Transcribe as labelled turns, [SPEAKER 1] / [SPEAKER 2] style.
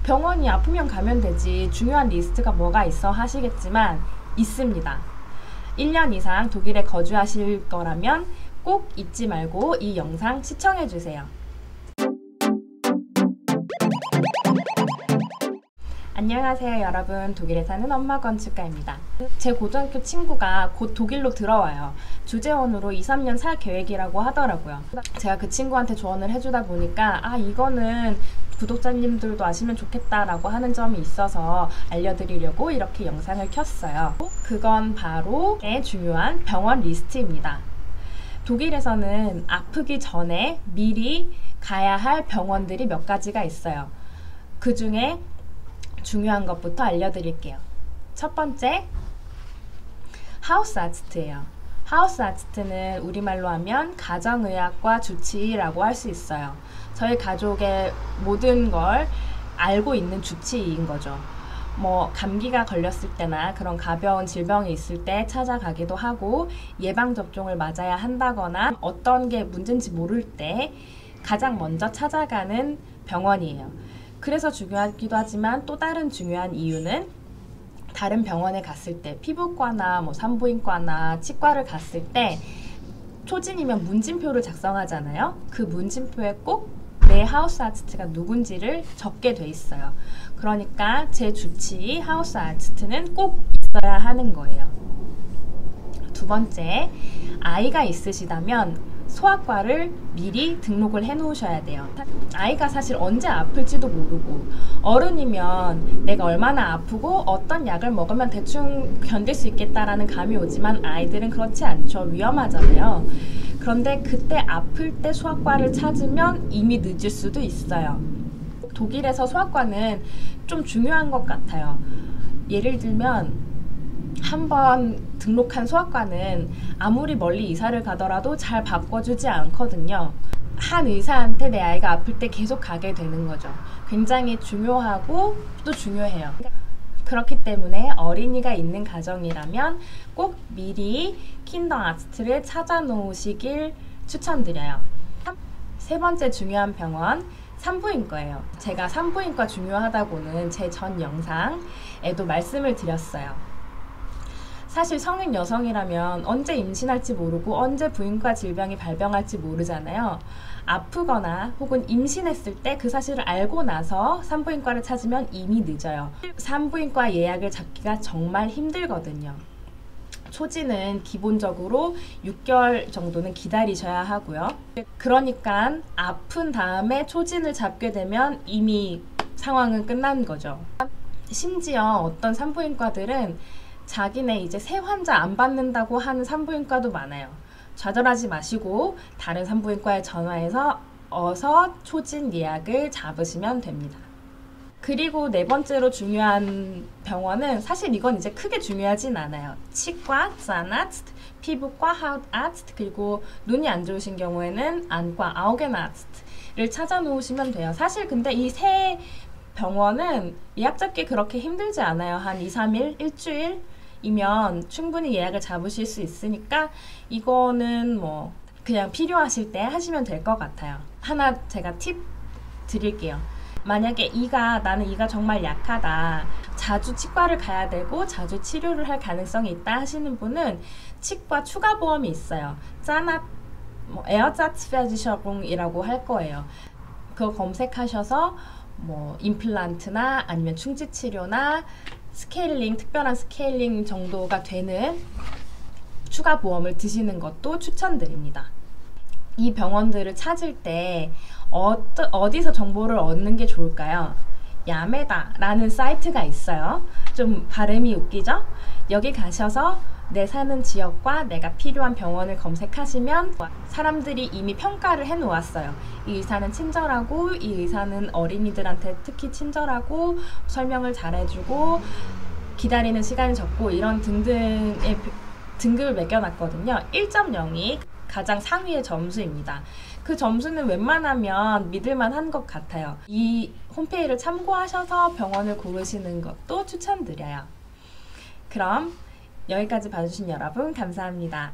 [SPEAKER 1] 병원이 아프면 가면 되지 중요한 리스트가 뭐가 있어 하시겠지만 있습니다. 1년 이상 독일에 거주하실 거라면 꼭 잊지 말고 이 영상 시청해주세요. 안녕하세요 여러분, 독일에 사는 엄마 건축가입니다. 제 고등학교 친구가 곧 독일로 들어와요. 주재원으로 2-3년 살 계획이라고 하더라고요. 제가 그 친구한테 조언을 해주다 보니까 이거는 구독자님들도 아시면 좋겠다라고 하는 점이 있어서 알려드리려고 이렇게 영상을 켰어요. 그건 바로 중요한 병원 리스트입니다. 독일에서는 아프기 전에 미리 가야 할 병원들이 몇 가지가 있어요. 그 중에 중요한 것부터 알려드릴게요. 첫 번째, 하우스아츠트예요. 하우스아츠트는 우리말로 하면 가정의학과 주치의라고 할 수 있어요. 저희 가족의 모든 걸 알고 있는 주치의인 거죠. 뭐 감기가 걸렸을 때나 그런 가벼운 질병이 있을 때 찾아가기도 하고, 예방접종을 맞아야 한다거나 어떤 게 문제인지 모를 때 가장 먼저 찾아가는 병원이에요. 그래서 중요하기도 하지만 또 다른 중요한 이유는 다른 병원에 갔을 때, 피부과나 산부인과나 치과를 갔을 때 초진이면 문진표를 작성하잖아요. 그 문진표에 꼭 내 하우스아츠트가 누군지를 적게 돼 있어요. 그러니까 제 주치의 하우스아츠트는 꼭 있어야 하는 거예요. 두 번째, 아이가 있으시다면 소아과를 미리 등록을 해 놓으셔야 돼요. 아이가 사실 언제 아플지도 모르고, 어른이면 내가 얼마나 아프고 어떤 약을 먹으면 대충 견딜 수 있겠다라는 감이 오지만 아이들은 그렇지 않죠. 위험하잖아요. 그런데 그때 아플 때 소아과를 찾으면 이미 늦을 수도 있어요. 독일에서 소아과는 좀 중요한 것 같아요. 예를 들면 한번 등록한 소아과는 아무리 멀리 이사를 가더라도 잘 바꿔주지 않거든요. 한 의사한테 내 아이가 아플 때 계속 가게 되는 거죠. 굉장히 중요하고 또 중요해요. 그렇기 때문에 어린이가 있는 가정이라면 꼭 미리 킨더아츠트를 찾아 놓으시길 추천드려요. 세 번째 중요한 병원, 산부인과예요. 제가 산부인과 중요하다고는 제 전 영상에도 말씀을 드렸어요. 사실 성인 여성이라면 언제 임신할지 모르고 언제 부인과 질병이 발병할지 모르잖아요. 아프거나 혹은 임신했을 때 그 사실을 알고 나서 산부인과를 찾으면 이미 늦어요. 산부인과 예약을 잡기가 정말 힘들거든요. 초지는 기본적으로 6개월 정도는 기다리셔야 하고요. 그러니까 아픈 다음에 초진을 잡게 되면 이미 상황은 끝난 거죠. 심지어 어떤 산부인과들은 자기네 이제 새 환자 안 받는다고 하는 산부인과도 많아요. 좌절하지 마시고 다른 산부인과에 전화해서 어서 초진 예약을 잡으시면 됩니다. 그리고 네 번째로 중요한 병원은, 사실 이건 이제 크게 중요하진 않아요. 치과, 자나츠트, 피부과, 하우트아츠트, 그리고 눈이 안 좋으신 경우에는 안과, 아우겐아츠트를 찾아 놓으시면 돼요. 사실 근데 이 세 병원은 예약 잡기 그렇게 힘들지 않아요. 한 2-3일, 일주일이면 충분히 예약을 잡으실 수 있으니까 이거는 그냥 필요하실 때 하시면 될 것 같아요. 하나 제가 팁 드릴게요. 만약에 나는 이가 정말 약하다, 자주 치과를 가야 되고 자주 치료를 할 가능성이 있다 하시는 분은 치과 추가 보험이 있어요. 에어자츠versicherung이라고 할 거예요. 그거 검색하셔서 임플란트나 아니면 충치 치료나 스케일링, 특별한 스케일링 정도가 되는 추가 보험을 드시는 것도 추천드립니다. 이 병원들을 찾을 때 어디서 정보를 얻는 게 좋을까요? 야메다라는 사이트가 있어요. 좀 발음이 웃기죠? 여기 가셔서 내 사는 지역과 내가 필요한 병원을 검색하시면 사람들이 이미 평가를 해 놓았어요. 이 의사는 친절하고, 이 의사는 어린이들한테 특히 친절하고, 설명을 잘해주고, 기다리는 시간이 적고, 이런 등등의 등급을 매겨놨거든요. 1.0이 가장 상위의 점수입니다. 그 점수는 웬만하면 믿을만한 것 같아요. 이 홈페이지를 참고하셔서 병원을 고르시는 것도 추천드려요. 그럼 여기까지 봐주신 여러분 감사합니다.